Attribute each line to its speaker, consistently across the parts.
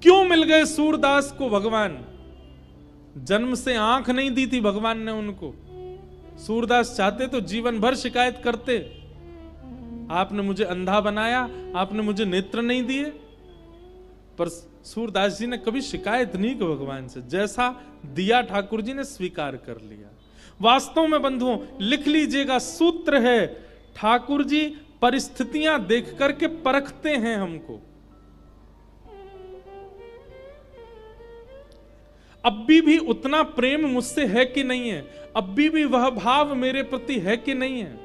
Speaker 1: क्यों मिल गए सूरदास को भगवान? जन्म से आंख नहीं दी थी भगवान ने उनको। सूरदास चाहते तो जीवन भर शिकायत करते, आपने मुझे अंधा बनाया, आपने मुझे नेत्र नहीं दिए। पर सूरदास जी ने कभी शिकायत नहीं की भगवान से, जैसा दिया ठाकुर जी ने स्वीकार कर लिया। वास्तव में बंधुओं लिख लीजिएगा, सूत्र है, ठाकुर जी परिस्थितियां देख करके परखते हैं हमको। अब भी उतना प्रेम मुझसे है कि नहीं है, अब भी वह भाव मेरे प्रति है कि नहीं है।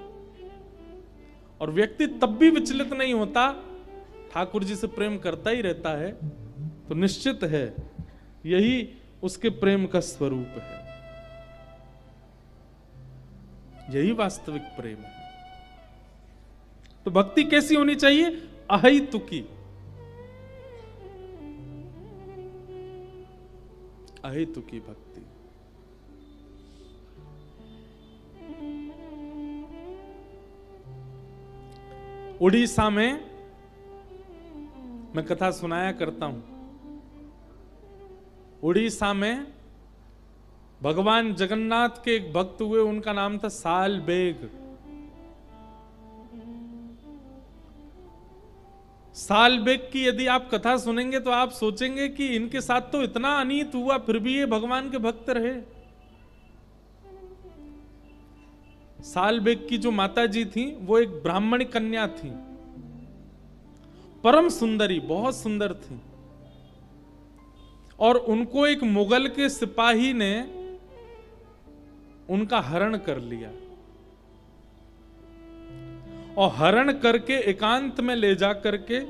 Speaker 1: और व्यक्ति तब भी विचलित नहीं होता, ठाकुर जी से प्रेम करता ही रहता है, तो निश्चित है यही उसके प्रेम का स्वरूप है, यही वास्तविक प्रेम है। तो भक्ति कैसी होनी चाहिए? अहेतुकी, अहेतुकी भक्ति। उड़ीसा में मैं कथा सुनाया करता हूं, उड़ीसा में भगवान जगन्नाथ के एक भक्त हुए, उनका नाम था सालबेग। सालबेग की यदि आप कथा सुनेंगे तो आप सोचेंगे कि इनके साथ तो इतना अनीत हुआ, फिर भी ये भगवान के भक्त रहे। सालबेग की जो माता जी थी वो एक ब्राह्मण कन्या थी, परम सुंदरी, बहुत सुंदर थी। और उनको एक मुगल के सिपाही ने उनका हरण कर लिया, और हरण करके एकांत में ले जा करके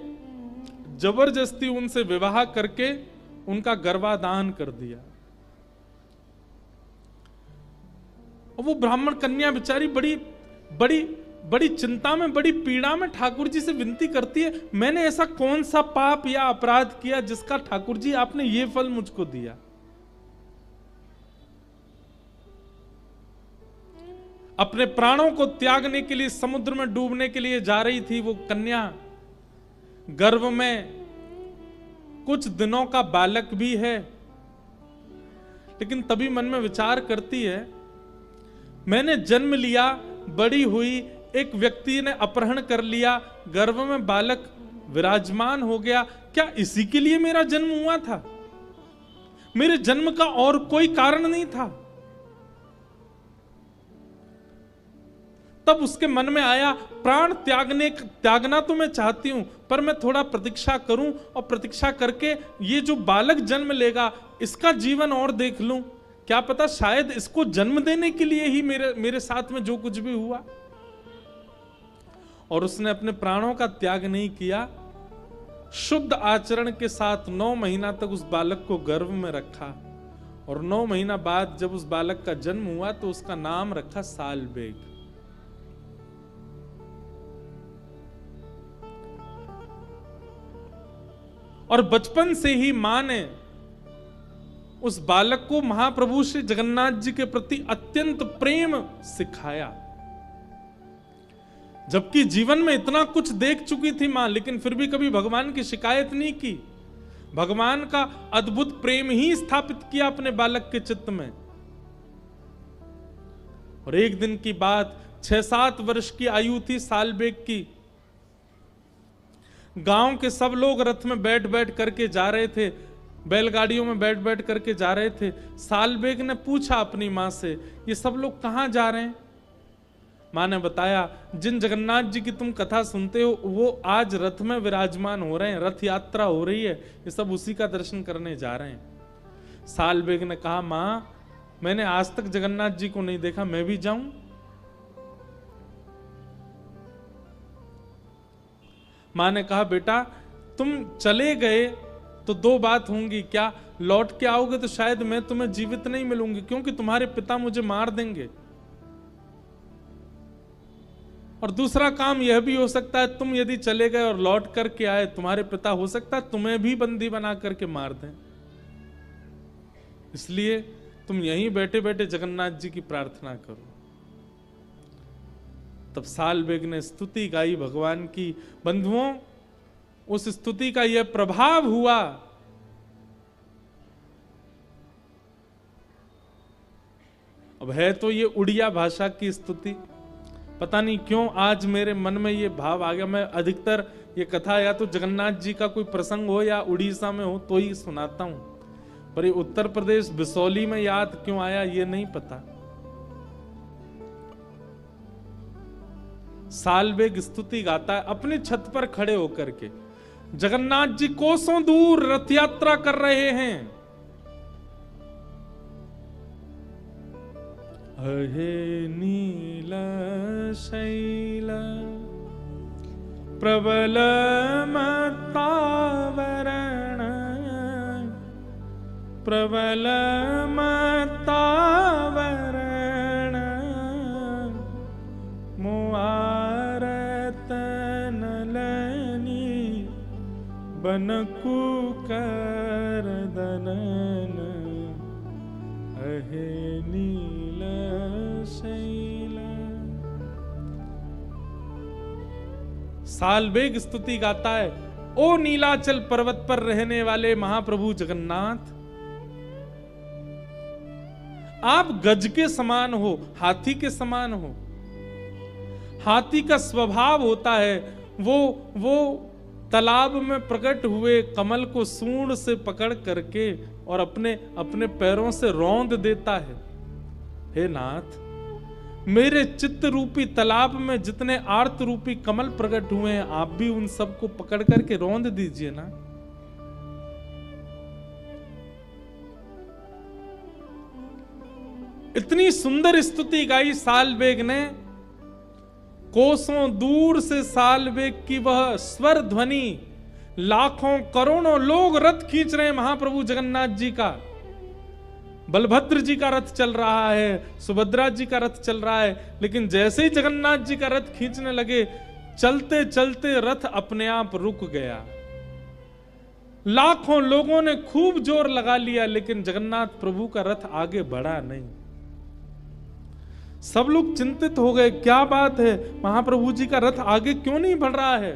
Speaker 1: जबरदस्ती उनसे विवाह करके उनका गर्भाधान कर दिया। और वो ब्राह्मण कन्या बेचारी बड़ी बड़ी बड़ी चिंता में, बड़ी पीड़ा में ठाकुर जी से विनती करती है, मैंने ऐसा कौन सा पाप या अपराध किया जिसका ठाकुर जी आपने ये फल मुझको दिया। अपने प्राणों को त्यागने के लिए समुद्र में डूबने के लिए जा रही थी वो कन्या, गर्भ में कुछ दिनों का बालक भी है, लेकिन तभी मन में विचार करती है, मैंने जन्म लिया, बड़ी हुई, एक व्यक्ति ने अपहरण कर लिया, गर्भ में बालक विराजमान हो गया, क्या इसी के लिए मेरा जन्म हुआ था? मेरे जन्म का और कोई कारण नहीं था। तब उसके मन में आया, प्राण त्यागना तो मैं चाहती हूं, पर मैं थोड़ा प्रतीक्षा करूं, और प्रतीक्षा करके ये जो बालक जन्म लेगा इसका जीवन और देख लूं, क्या पता शायद इसको जन्म देने के लिए ही मेरे साथ में जो कुछ भी हुआ। और उसने अपने प्राणों का त्याग नहीं किया, शुद्ध आचरण के साथ 9 महीना तक उस बालक को गर्भ में रखा, और 9 महीना बाद जब उस बालक का जन्म हुआ तो उसका नाम रखा सालबेग। और बचपन से ही मां ने उस बालक को महाप्रभु श्री जगन्नाथ जी के प्रति अत्यंत प्रेम सिखाया। जबकि जीवन में इतना कुछ देख चुकी थी मां, लेकिन फिर भी कभी भगवान की शिकायत नहीं की। भगवान का अद्भुत प्रेम ही स्थापित किया अपने बालक के चित्त में। और एक दिन की बात, 6-7 वर्ष की आयु थी सालबेग की। गांव के सब लोग रथ में बैठ बैठ करके जा रहे थे, बैलगाड़ियों में बैठ बैठ करके जा रहे थे। सालबेग ने पूछा अपनी मां से, ये सब लोग कहां जा रहे हैं? मां ने बताया, जिन जगन्नाथ जी की तुम कथा सुनते हो वो आज रथ में विराजमान हो रहे हैं, रथ यात्रा हो रही है, ये सब उसी का दर्शन करने जा रहे हैं। सालबेग ने कहा, मां मैंने आज तक जगन्नाथ जी को नहीं देखा, मैं भी जाऊं? मां ने कहा, बेटा तुम चले गए तो 2 बात होंगी, क्या लौट के आओगे तो शायद मैं तुम्हें जीवित नहीं मिलूंगी, क्योंकि तुम्हारे पिता मुझे मार देंगे। और दूसरा काम यह भी हो सकता है, तुम यदि चले गए और लौट करके आए, तुम्हारे पिता हो सकता है तुम्हें भी बंदी बना करके मार दें, इसलिए तुम यहीं बैठे बैठे जगन्नाथ जी की प्रार्थना करो। तब सालबेग ने स्तुति गाई भगवान की। बंधुओं, उस स्तुति का यह प्रभाव हुआ अब है तो ये उड़िया भाषा की स्तुति, पता नहीं क्यों आज मेरे मन में ये भाव आ गया। मैं अधिकतर ये कथा या तो जगन्नाथ जी का कोई प्रसंग हो या उड़ीसा में हो तो ही सुनाता हूं, पर ये उत्तर प्रदेश बिसौली में याद क्यों आया ये नहीं पता। सालवेग स्तुति गाता है अपनी छत पर खड़े होकर के। जगन्नाथ जी कोसों दूर रथ यात्रा कर रहे हैं। अहे नील शैल प्रबल मत्तावरण, प्रबल मत्तावरण, मुआरत नलनी बनकुकर दनन, अहे नील शैल। सालवेग स्तुति गाता है, ओ नीलाचल पर्वत पर रहने वाले महाप्रभु जगन्नाथ, आप गज के समान हो, हाथी के समान हो। हाथी का स्वभाव होता है वो तालाब में प्रकट हुए कमल को सूंड से पकड़ करके और अपने अपने पैरों से रौंद देता है। हे नाथ, मेरे चित्त रूपी तालाब में जितने आर्त रूपी कमल प्रकट हुए हैं, आप भी उन सबको पकड़ करके रौंद दीजिए ना। इतनी सुंदर स्तुति गाई सालवेग ने। कोसों दूर से सालवेग की वह स्वर ध्वनि, लाखों करोड़ों लोग रथ खींच रहे हैं महाप्रभु जगन्नाथ जी का। बलभद्र जी का रथ चल रहा है, सुभद्रा जी का रथ चल रहा है, लेकिन जैसे ही जगन्नाथ जी का रथ खींचने लगे, चलते चलते रथ अपने आप रुक गया। लाखों लोगों ने खूब जोर लगा लिया, लेकिन जगन्नाथ प्रभु का रथ आगे बढ़ा नहीं। सब लोग चिंतित हो गए, क्या बात है, महाप्रभु जी का रथ आगे क्यों नहीं बढ़ रहा है।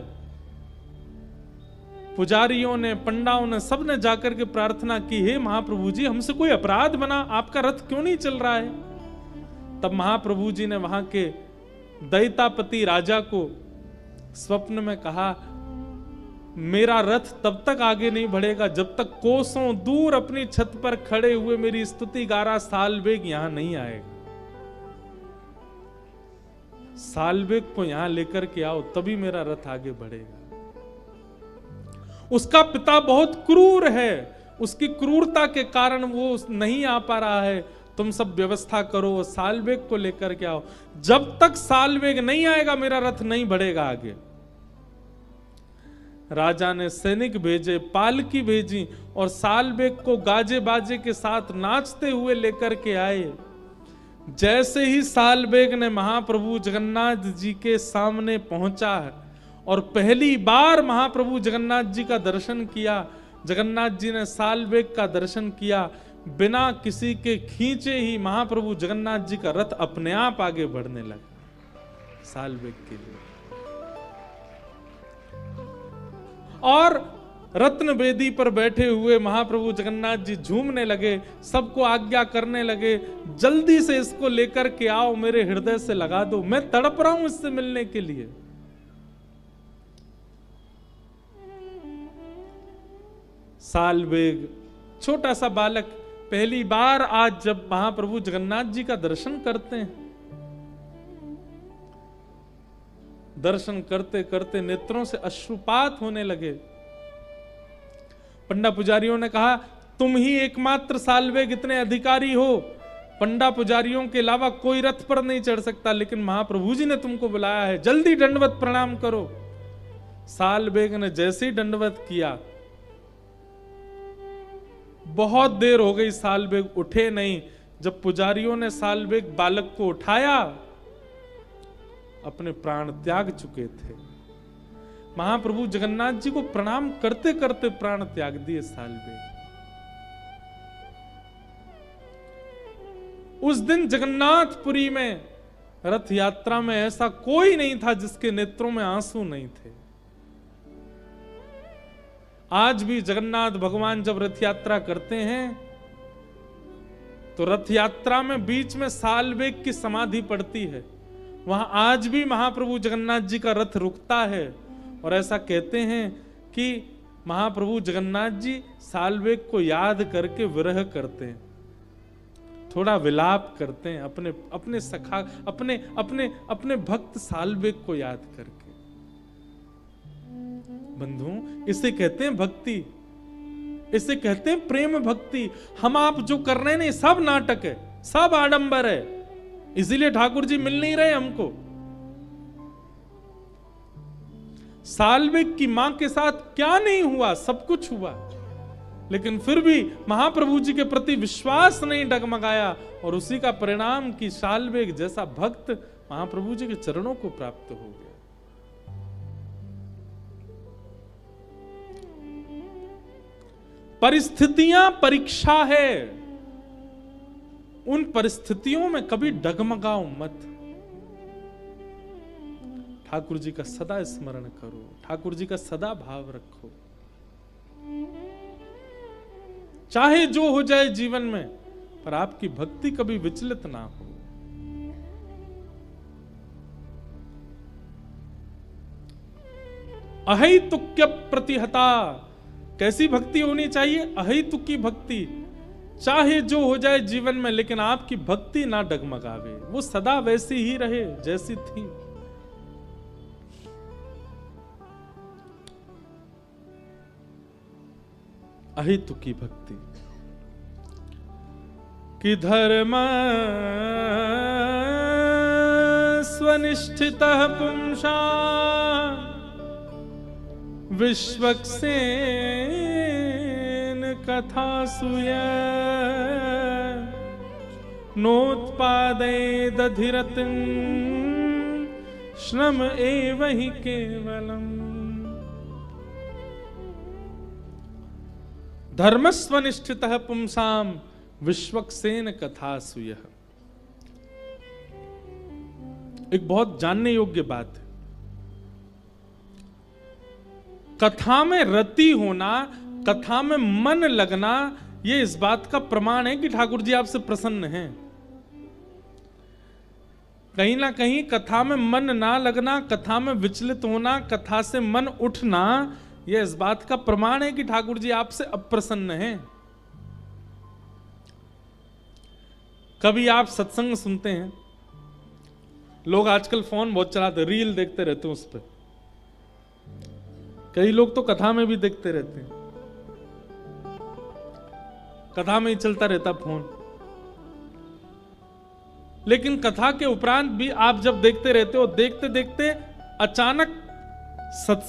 Speaker 1: पुजारियों ने, पंडाओं ने, सब ने जाकर के प्रार्थना की, हे महाप्रभु जी, हमसे कोई अपराध बना, आपका रथ क्यों नहीं चल रहा है। तब महाप्रभु जी ने वहां के दैतापति राजा को स्वप्न में कहा, मेरा रथ तब तक आगे नहीं बढ़ेगा जब तक कोसों दूर अपनी छत पर खड़े हुए मेरी स्तुति गा रहा सालवेग यहां नहीं आएगा। सालवेग को यहां लेकर के आओ, तभी मेरा रथ आगे बढ़ेगा। उसका पिता बहुत क्रूर है, उसकी क्रूरता के कारण वो नहीं आ पा रहा है। तुम सब व्यवस्था करो, सालवेग को लेकर के आओ। जब तक सालवेग नहीं आएगा मेरा रथ नहीं बढ़ेगा आगे। राजा ने सैनिक भेजे, पालकी भेजी और सालवेग को गाजे बाजे के साथ नाचते हुए लेकर के आए। जैसे ही सालवेग ने महाप्रभु जगन्नाथ जी के सामने पहुंचा है और पहली बार महाप्रभु जगन्नाथ जी का दर्शन किया, जगन्नाथ जी ने सालवेग का दर्शन किया, बिना किसी के खींचे ही महाप्रभु जगन्नाथ जी का रथ अपने आप आगे बढ़ने लगा सालवेग के लिए। और रत्न वेदी पर बैठे हुए महाप्रभु जगन्नाथ जी झूमने लगे, सबको आज्ञा करने लगे, जल्दी से इसको लेकर के आओ, मेरे हृदय से लगा दो, मैं तड़प रहा हूं इससे मिलने के लिए। सालवेग छोटा सा बालक पहली बार आज जब महाप्रभु जगन्नाथ जी का दर्शन करते हैं, दर्शन करते करते नेत्रों से अश्रुपात होने लगे। पंडा पुजारियों ने कहा, तुम ही एकमात्र सालवेग इतने अधिकारी हो, पंडा पुजारियों के अलावा कोई रथ पर नहीं चढ़ सकता, लेकिन महाप्रभु जी ने तुमको बुलाया है, जल्दी दंडवत प्रणाम करो। सालवेग ने जैसे ही दंडवत किया, बहुत देर हो गई, सालवेग उठे नहीं। जब पुजारियों ने सालवेग बालक को उठाया, अपने प्राण त्याग चुके थे। महाप्रभु जगन्नाथ जी को प्रणाम करते करते प्राण त्याग दिए सालवेग। उस दिन जगन्नाथपुरी में रथ यात्रा में ऐसा कोई नहीं था जिसके नेत्रों में आंसू नहीं थे। आज भी जगन्नाथ भगवान जब रथ यात्रा करते हैं तो रथ यात्रा में बीच में सालवेग की समाधि पड़ती है, वहां आज भी महाप्रभु जगन्नाथ जी का रथ रुकता है। और ऐसा कहते हैं कि महाप्रभु जगन्नाथ जी सालवेग को याद करके विरह करते हैं, थोड़ा विलाप करते हैं अपने अपने सखा अपने अपने अपने भक्त सालवेग को याद करके। बंधु, इसे कहते हैं भक्ति, इसे कहते हैं प्रेम भक्ति। हम आप जो कर रहे हैं ना, सब नाटक है, सब आडंबर है, इसीलिए ठाकुर जी मिल नहीं रहे हमको। सालवेग की मां के साथ क्या नहीं हुआ, सब कुछ हुआ, लेकिन फिर भी महाप्रभु जी के प्रति विश्वास नहीं डगमगाया, और उसी का परिणाम कि सालवेग जैसा भक्त महाप्रभु जी के चरणों को प्राप्त हो गया। परिस्थितियां परीक्षा है, उन परिस्थितियों में कभी डगमगाओ मत। ठाकुर जी का सदा स्मरण करो, ठाकुर जी का सदा भाव रखो, चाहे जो हो जाए जीवन में, पर आपकी भक्ति कभी विचलित ना हो। अहैतुक्य प्रतिहता, कैसी भक्ति होनी चाहिए? अहैतुकी भक्ति, चाहे जो हो जाए जीवन में, लेकिन आपकी भक्ति ना डगमगावे, वो सदा वैसी ही रहे जैसी थी। अहेतुकी भक्ति कि धर्म स्वनिष्ठितः पुंसा विश्वक्सेन कथासूय नोत्पादयेदधिरतिं श्रम एव हि केवलम्। धर्मस्वनिष्ठितः पुंसाम विश्वक्सेन कथासूय, एक बहुत जानने योग्य बात है। कथा में रति होना, कथा में मन लगना, यह इस बात का प्रमाण है कि ठाकुर जी आपसे प्रसन्न हैं। कहीं ना कहीं कथा में मन ना लगना, कथा में विचलित होना, कथा से मन उठना, यह इस बात का प्रमाण है कि ठाकुर जी आपसे अप्रसन्न हैं। कभी आप सत्संग सुनते हैं, लोग आजकल फोन बहुत चलाते, रील देखते रहते हैं उस पर, कई लोग तो कथा में भी देखते रहते हैं, कथा में ही चलता रहता फोन। लेकिन कथा के उपरांत भी आप जब देखते रहते हो, देखते देखते अचानक सत्संग